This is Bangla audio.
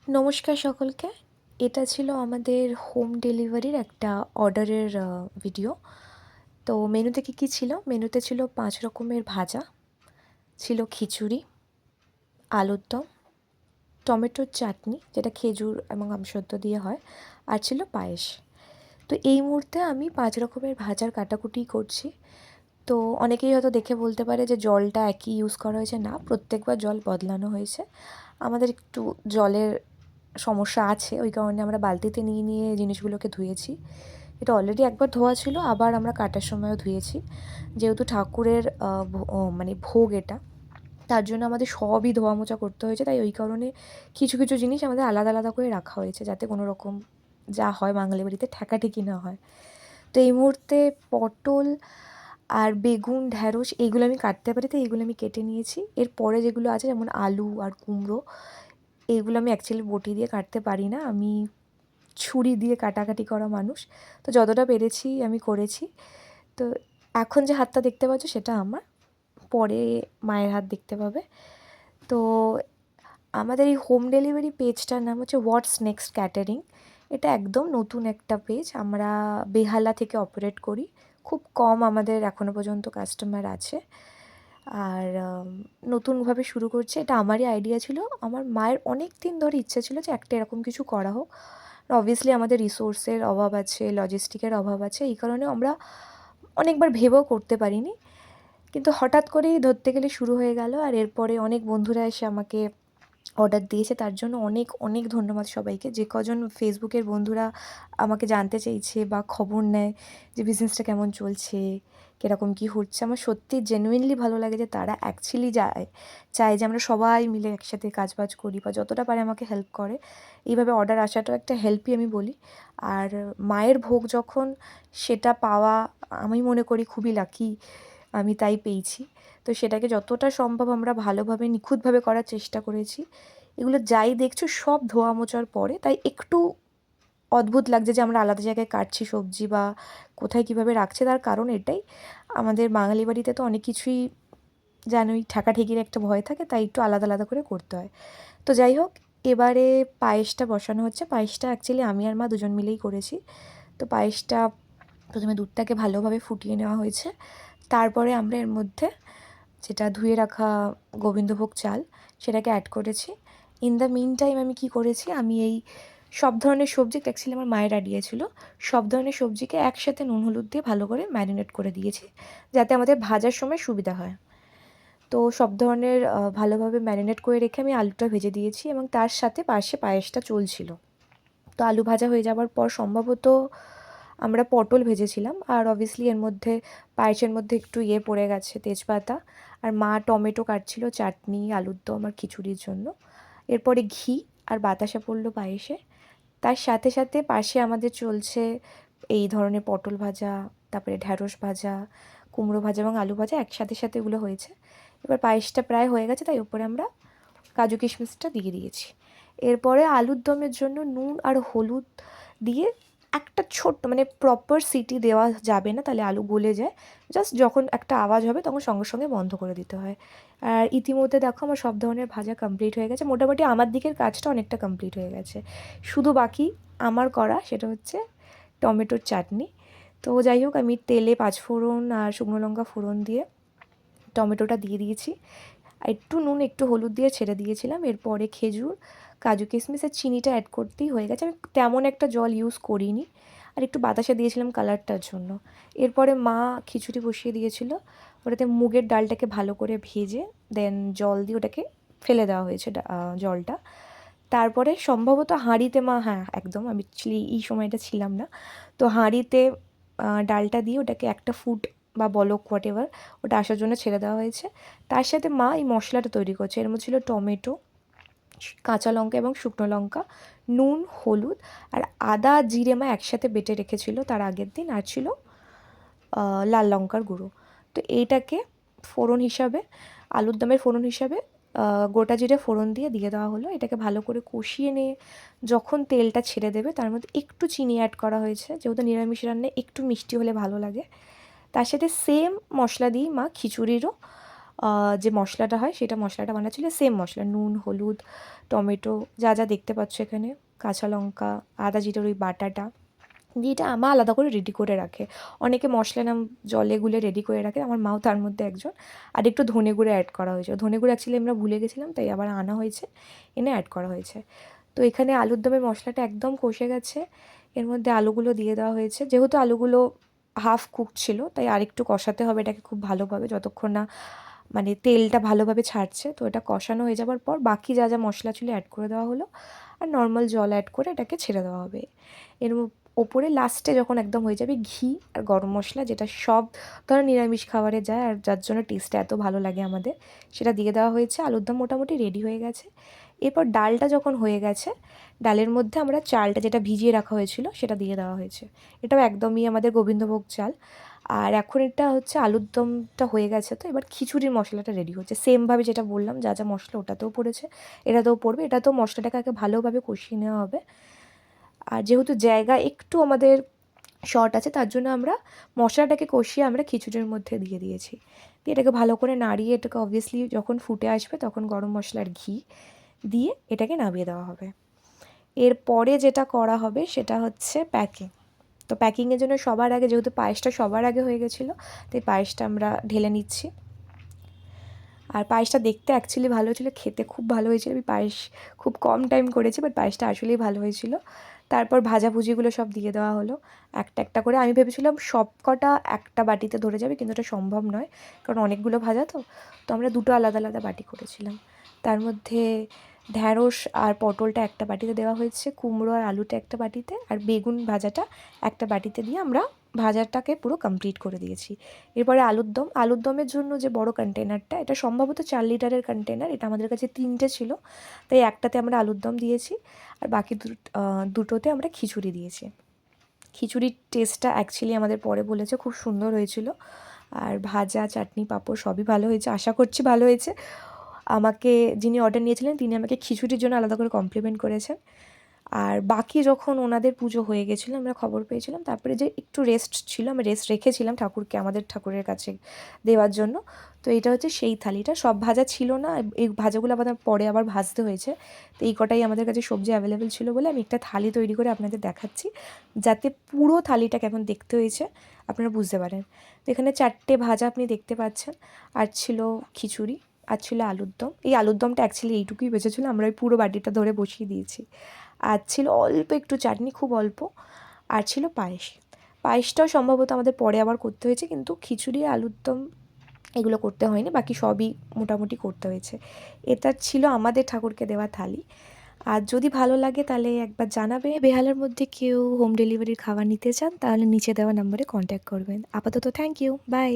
নমস্কার সকলকে। এটা ছিল আমাদের হোম ডেলিভারির একটা অর্ডারের ভিডিও। তো মেনুতে কী ছিল? মেনুতে ছিল ৫ রকমের ভাজা, ছিল খিচুড়ি, আলুর দম, টমেটোর চাটনি যেটা খেজুর এবং আমসত্ত্ব দিয়ে হয়, আর ছিল পায়েস। তো এই মুহূর্তে আমি ৫ রকমের ভাজার কাটাকুটি করছি। তো অনেকেই হয়তো দেখে বলতে পারে যে জলটা একই ইউজ করা হয়েছে। না, প্রত্যেকবার জল বদলানো হয়েছে। আমাদের একটু জলের সমস্যা আছে, ওই কারণে আমরা বালতিতে নিয়ে নিয়ে জিনিসগুলোকে ধুয়েছি। এটা অলরেডি একবার ধোয়া ছিল, আবার আমরা কাটার সময়ও ধুয়েছি। যেহেতু ঠাকুরের মানে ভোগ এটা, তার জন্য আমাদের সবই ধোয়া মোছা করতে হয়েছে। তাই ওই কারণে কিছু কিছু জিনিস আমাদের আলাদা আলাদা করে রাখা হয়েছে, যাতে কোনো রকম যা হয় বাঙালি বাড়িতে ঠেকাঠেকি না হয়। তো এই মুহূর্তে পটল আর বেগুন, ঢ্যাঁড়স এইগুলো আমি কাটতে পারি, তো এইগুলো আমি কেটে নিয়েছি। এরপরে যেগুলো আছে যেমন আলু আর কুমড়ো, এইগুলো আমি অ্যাকচুয়ালি বটি দিয়ে কাটতে পারি না, আমি ছুরি দিয়ে কাটাকাটি করা মানুষ। তো যতটা পেরেছি আমি করেছি। তো এখন যে হাতটা দেখতে পাচ্ছ সেটা আমার, পরে মায়ের হাত দেখতে পাবে। তো আমাদের এই হোম ডেলিভারি পেজটার নাম হচ্ছে হোয়াটস নেক্সট ক্যাটারিং। এটা একদম নতুন একটা পেজ, আমরা বেহালা থেকে অপারেট করি। খুব কম আমাদের এখনও পর্যন্ত কাস্টমার আছে, আর নতুনভাবে শুরু করছে। এটা আমারই আইডিয়া ছিল। আমার মায়ের অনেক দিন ধরে ইচ্ছে ছিল যে একটা এরকম কিছু করা হোক। অবভিয়াসলি আমাদের রিসোর্সের অভাব আছে, লজিস্টিকের অভাব আছে, এই কারণে আমরা অনেকবার ভেবেও করতে পারিনি। কিন্তু হঠাৎ করেই ধরতে গেলে শুরু হয়ে গেল, আর এরপরে অনেক বন্ধুরা এসে আমাকে অর্ডার দিয়েছে। তার জন্য অনেক অনেক ধন্যবাদ সবাইকে। যে কজন ফেসবুকের বন্ধুরা আমাকে জানতে চেয়েছে বা খবর নেয় যে বিজনেসটা কেমন চলছে, কীরকম কী হচ্ছে, আমার সত্যি জেনুইনলি ভালো লাগে যে তারা অ্যাকচুয়ালি চায় যে আমরা সবাই মিলে একসাথে কাজবাজ করি, বা যতটা পারে আমাকে হেল্প করে। এইভাবে অর্ডার আসাটাও একটা হেল্পই আমি বলি। আর মায়ের ভোগ যখন, সেটা পাওয়া আমি মনে করি খুবই লাকি, আমি তাই পেয়েছি। তো সেটাকে যতটা সম্ভব আমরা ভালোভাবে নিখুঁতভাবে করার চেষ্টা করেছি। এগুলো যাই দেখছো সব ধোয়া মোছার পরে, তাই একটু অদ্ভুত লাগছে যে আমরা আলাদা জায়গায় কাটছি সবজি, বা কোথায় কীভাবে রাখছে। তার কারণ এটাই, আমাদের বাঙালি বাড়িতে তো অনেক কিছুই জানোই, ঠেকাঠেকির একটা ভয় থাকে, তাই একটু আলাদা আলাদা করে করতে হয়। তো যাই হোক, এবারে পায়েসটা বসানো হচ্ছে। পায়েসটা অ্যাকচুয়ালি আমি আর মা দুজন মিলেই করেছি। তো পায়েসটা প্রথমে দুধটাকে ভালোভাবে ফুটিয়ে নেওয়া হয়েছে। তারপরে আমরা এর মধ্যে যেটা ধুয়ে রাখা গোবিন্দভোগ চাল, সেটাকে অ্যাড করেছি। ইন দ্য মিন টাইম আমি কী করেছি, আমি এই সব ধরনের সবজি, অ্যাকচুয়ালি আমার মায়ের আইডিয়া ছিল, সব ধরনের সবজিকে একসাথে নুন হলুদ দিয়ে ভালো করে ম্যারিনেট করে দিয়েছি, যাতে আমাদের ভাজার সময় সুবিধা হয়। তো সব ধরনের ভালোভাবে ম্যারিনেট করে রেখে আমি আলুটা ভেজে দিয়েছি, এবং তার সাথে পাশে পায়েসটা চলছিল। তো আলু ভাজা হয়ে যাওয়ার পর সম্ভবত আমরা পটল ভেজেছিলাম, আর অবভিয়াসলি এর মধ্যে পায়েসের মধ্যে একটু পড়ে গেছে তেজপাতা। আর মা টমেটো কাটছিল চাটনি, আলুর দম আর খিচুড়ির জন্য। এরপরে ঘি আর বাতাসা পড়লো পায়েসে। তার সাথে সাথে পাশে আমাদের চলছে এই ধরনের পটল ভাজা, তারপরে ঢ্যাঁড়স ভাজা, কুমড়ো ভাজা এবং আলু ভাজা একসাথে সাথে এগুলো হয়েছে। এবার পায়েসটা প্রায় হয়ে গেছে, তাই ওপরে আমরা কাজু কিশমিশটা দিয়ে দিয়েছি। এরপরে আলুর দমের জন্য নুন আর হলুদ দিয়ে একটা ছোট্ট, মানে প্রপার সিটি দেওয়া যাবে না, তাহলে আলু গলে যায়। জাস্ট যখন একটা আওয়াজ হবে তখন সঙ্গে সঙ্গে বন্ধ করে দিতে হয়। আর ইতিমধ্যে দেখো আমার সব ধরনের ভাজা কমপ্লিট হয়ে গেছে। মোটামুটি আমার দিকের কাজটা অনেকটা কমপ্লিট হয়ে গেছে। শুধু বাকি আমার করা, সেটা হচ্ছে টমেটোর চাটনি। তো যাই হোক, আমি তেলে পাঁচফোড়ন আর শুকনো লঙ্কা ফোড়ন দিয়ে টমেটোটা দিয়ে দিয়েছি। একটু নুন একটু হলুদ দিয়ে ছেড়ে দিয়েছিলাম। এরপরে খেজুর, কাজু কিশমিশ আর চিনিটা অ্যাড করতেই হয়ে গেছে। আমি তেমন একটা জল ইউজ করিনি, আর একটু বাতাসা দিয়েছিলাম কালারটার জন্য। এরপরে মা খিচুড়ি বসিয়ে দিয়েছিল, ওটাতে মুগের ডালটাকে ভালো করে ভেজে দেন জল দিয়ে ওটাকে ফেলে দেওয়া হয়েছে জলটা। তারপরে সম্ভবত হাঁড়িতে মা, হ্যাঁ একদম, আমি অ্যাকচুয়ালি এই সময়টা ছিলাম না, তো হাঁড়িতে ডালটা দিয়ে ওটাকে একটা ফুট বা বলক হোয়াট এভার ওটা আসার জন্য ছেড়ে দেওয়া হয়েছে। তার সাথে মা এই মশলাটা তৈরি করছে। এর মধ্যে ছিল টমেটো, কাঁচা লঙ্কা এবং শুকনো লঙ্কা, নুন, হলুদ আর আদা জিরে মা একসাথে বেটে রেখেছিল তার আগের দিন, আর ছিল লাল লঙ্কার গুঁড়ো। তো এইটাকে ফোড়ন হিসাবে, আলুর দমের ফোড়ন হিসাবে গোটা জিরে ফোড়ন দিয়ে দেওয়া হলো। এটাকে ভালো করে কষিয়ে নিয়ে যখন তেলটা ছেড়ে দেবে, তার মধ্যে একটু চিনি অ্যাড করা হয়েছে, যেহেতু নিরামিষ রান্নায় একটু মিষ্টি হলে ভালো লাগে। তার সাথে সেম মশলা দিয়েই মা খিচুড়িরও যে মশলাটা হয় সেটা মশলাটা বানাচ্ছিল, সেম মশলা, নুন, হলুদ, টমেটো, যা যা দেখতে পাচ্ছ এখানে, কাঁচা লঙ্কা, আদা জিরের ওই বাটাটা দিয়ে এটা মা আলাদা করে রেডি করে রাখে। অনেকে মশলা নাম জলে গুলে রেডি করে রাখে, আমার মাও তার মধ্যে একজন। আর একটু ধনে গুঁড়ো অ্যাড করা হয়েছে, ধনে গুঁড়ো অ্যাকচুয়ালি আমরা ভুলে গেছিলাম, তাই আবার আনা হয়েছে, এনে অ্যাড করা হয়েছে। তো এখানে আলুর দমের মশলাটা একদম কষে গেছে, এর মধ্যে আলুগুলো দিয়ে দেওয়া হয়েছে। যেহেতু আলুগুলো হাফ কুক ছিল, তাই আরেকটু কষাতে হবে এটাকে খুব ভালোভাবে, যতক্ষণ না মানে তেলটা ভালোভাবে ছাড়ছে। তো এটা কষানো হয়ে যাবার পর বাকি যা যা মশলা ছিল অ্যাড করে দেওয়া হলো, আর নর্মাল জল অ্যাড করে এটাকে ছেড়ে দেওয়া হবে। এর ওপরে লাস্টে যখন একদম হয়ে যাবে, ঘি আর গরম মশলা, যেটা সব ধরনের নিরামিষ খাবারে যায় আর যার জন্য টেস্টটা এত ভালো লাগে আমাদের, সেটা দিয়ে দেওয়া হয়েছে। আলুর দম মোটামুটি রেডি হয়ে গেছে। এরপর ডালটা যখন হয়ে গেছে, ডালের মধ্যে আমরা চালটা যেটা ভিজিয়ে রাখা হয়েছিল সেটা দিয়ে দেওয়া হয়েছে। এটাও একদমই আমাদের গোবিন্দভোগ চাল। আর এখন এটা হচ্ছে আলুর দমটা হয়ে গেছে, তো এবার খিচুড়ির মশলাটা রেডি হচ্ছে। সেমভাবে যেটা বললাম, যা যা মশলা ওটাতেও পড়েছে, এটাতেও পড়বে। এটাতেও মশলাটাকে আগে ভালোভাবে কষিয়ে নেওয়া হবে। আর যেহেতু জায়গা একটু আমাদের শর্ট আছে, তার জন্য আমরা মশলাটাকে কষিয়ে আমরা খিচুড়ির মধ্যে দিয়ে দিয়েছি। দিয়ে এটাকে ভালো করে নাড়িয়ে, এটাকে অবভিয়াসলি যখন ফুটে আসবে তখন গরম মশলার ঘি দিয়ে এটাকে নামিয়ে দেওয়া হবে। এরপরে যেটা করা হবে সেটা হচ্ছে প্যাকিং। তো প্যাকিংয়ের জন্য সবার আগে, যেহেতু পায়েসটা সবার আগে হয়ে গেছিলো, তাই পায়েসটা আমরা ঢেলে নিচ্ছি। আর পায়েসটা দেখতে অ্যাকচুয়ালি ভালো হয়েছিলো, খেতে খুব ভালো হয়েছিলো। আমি পায়েস খুব কম টাইম করেছি, বাট পায়েসটা আসলেই ভালো হয়েছিলো। তারপর ভাজাভুজিগুলো সব দিয়ে দেওয়া হলো একটা একটা করে। আমি ভেবেছিলাম সব কটা একটা বাটিতে ধরে যাবে, কিন্তু এটা সম্ভব নয়, কারণ অনেকগুলো ভাজা তো। তো আমরা দুটো আলাদা আলাদা বাটি করেছিলাম। তার মধ্যে ঢ্যাঁড়স আর পটলটা একটা বাটিতে দেওয়া হয়েছে, কুমড়ো আর আলুটা একটা বাটিতে, আর বেগুন ভাজাটা একটা বাটিতে দিয়ে আমরা ভাজাটাকে পুরো কমপ্লিট করে দিয়েছি। এরপরে আলুর দমের জন্য যে বড় কন্টেনারটা, এটা সম্ভবত 4 লিটারের কন্টেনার, এটা আমাদের কাছে 3টে ছিল, তাই একটাতে আমরা আলুর দম দিয়েছি, আর বাকি দুটোতে আমরা খিচুড়ি দিয়েছি। খিচুড়ির টেস্টটা অ্যাকচুয়ালি আমাদের পরে বলেছে খুব সুন্দর হয়েছিল। আর ভাজা, চাটনি, পাঁপড় সবই ভালো হয়েছে, আশা করছি ভালো হয়েছে। আমাকে যিনি অর্ডার নিয়েছিলেন তিনি আমাকে খিচুড়ির জন্য আলাদা করে কমপ্লিমেন্ট করেছেন। আর বাকি যখন ওনাদের পুজো হয়ে গেছিলো, আমরা খবর পেয়েছিলাম, তারপরে যে একটু রেস্ট ছিল, আমি রেস্ট রেখেছিলাম ঠাকুরকে, আমাদের ঠাকুরের কাছে দেওয়ার জন্য। তো এটা হচ্ছে সেই থালিটা, সব ভাজা ছিল না, এই ভাজাগুলো আমাদের পরে আবার ভাজতে হয়েছে। তো এই কটাই আমাদের কাছে সবজি অ্যাভেলেবেল ছিল বলে আমি একটা থালি তৈরি করে আপনাদের দেখাচ্ছি, যাতে পুরো থালিটা কেমন দেখতে হয়েছে আপনারা বুঝতে পারেন। তো এখানে 4টে ভাজা আপনি দেখতে পাচ্ছেন, আর ছিল খিচুড়ি, আর ছিল আলুর দম। এই আলুর দমটা অ্যাকচুয়ালি এইটুকুই বেঁচেছিলো, আমরা ওই পুরো বাটিটা ধরে বসিয়ে দিয়েছি। আর ছিল অল্প একটু চাটনি, খুব অল্প, আর ছিল পায়েস। পায়েসটাও সম্ভবত আমাদের পরে আবার করতে হয়েছে, কিন্তু খিচুড়ি, আলুর দম এগুলো করতে হয়নি, বাকি সবই মোটামুটি করতে হয়েছে। এটা ছিল আমাদের ঠাকুরকে দেওয়া থালি। আর যদি ভালো লাগে তাহলে একবার জানাবে। বেহালার মধ্যে কেউ হোম ডেলিভারির খাবার নিতে চান তাহলে নিচে দেওয়া নাম্বারে কন্ট্যাক্ট করবেন। আপাতত থ্যাংক ইউ, বাই।